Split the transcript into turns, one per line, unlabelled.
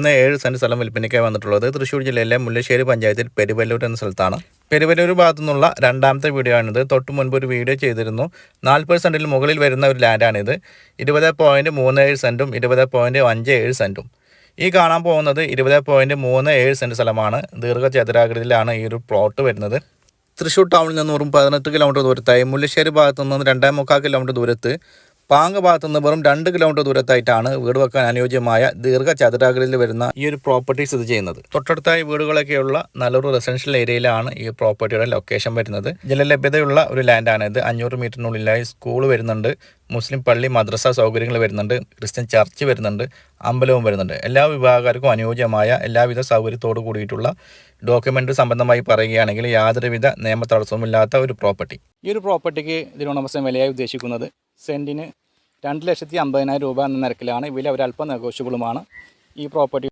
7 saint സ്ഥലം വിൽപ്പനയ്ക്കായി വന്നിട്ടുള്ളത് തൃശ്ശൂർ ജില്ലയിലെ മുല്ലശ്ശേരി പഞ്ചായത്തിൽ പെരുവല്ലൂർ എന്ന സ്ഥലത്താണ്. പെരുവല്ലൂർ ഭാഗത്തു നിന്നുള്ള രണ്ടാമത്തെ വീഡിയോ ആണിത്. തൊട്ട് മുൻപ് ഒരു വീഡിയോ ചെയ്തിരുന്നു. 40 സെന്റിൽ മുകളിൽ വരുന്ന ഒരു ലാൻഡാണിത്. 20.37 സെന്റും 20.57 സെന്റും. ഈ കാണാൻ പോകുന്നത് 20.37 സെന്റ് സ്ഥലമാണ്. ദീർഘചതുരാകൃതിയിലാണ് ഈ ഒരു പ്ലോട്ട് വരുന്നത്. തൃശ്ശൂർ ടൗണിൽ നിന്ന് വെറും 18 കിലോമീറ്റർ ദൂരത്തായി, മുല്ലശ്ശേരി ഭാഗത്തു നിന്ന് 2.25 കിലോമീറ്റർ ദൂരത്ത്, പാങ്ങ് ഭാഗത്തു നിന്ന് വെറും 2 കിലോമീറ്റർ ദൂരത്തായിട്ടാണ് വീട് വെക്കാൻ അനുയോജ്യമായ ദീർഘചതുരാകൃതിയിൽ വരുന്ന ഈ ഒരു പ്രോപ്പർട്ടി സ്ഥിതി ചെയ്യുന്നത്. തൊട്ടടുത്തായി വീടുകളൊക്കെയുള്ള നല്ലൊരു റെസിഡൻഷ്യൽ ഏരിയയിലാണ് ഈ പ്രോപ്പർട്ടിയുടെ ലൊക്കേഷൻ വരുന്നത്. ജലലഭ്യതയുള്ള ഒരു ലാൻഡാണിത്. 500 മീറ്ററിനുള്ളിലായി സ്കൂൾ വരുന്നുണ്ട്, മുസ്ലിം പള്ളി മദ്രസ സൗകര്യങ്ങൾ വരുന്നുണ്ട്, ക്രിസ്ത്യൻ ചർച്ച് വരുന്നുണ്ട്, അമ്പലവും വരുന്നുണ്ട്. എല്ലാ വിഭാഗക്കാർക്കും അനുയോജ്യമായ എല്ലാവിധ സൗകര്യത്തോടു കൂടിയിട്ടുള്ള ഡോക്യുമെൻ്റ് സംബന്ധമായി പറയുകയാണെങ്കിൽ യാതൊരുവിധ നിയമ തടസ്സവുമില്ലാത്ത ഒരു പ്രോപ്പർട്ടി. ഈ ഒരു പ്രോപ്പർട്ടിക്ക് ഇതിനുടമസ്ഥൻ വിലയായി ഉദ്ദേശിക്കുന്നത് സെൻറ്റിന് 2,50,000 രൂപ എന്ന നിരക്കിലാണ്. വില ഒരല്പം നെഗോഷ്യബിളുമാണ്. ഈ പ്രോപ്പർട്ടി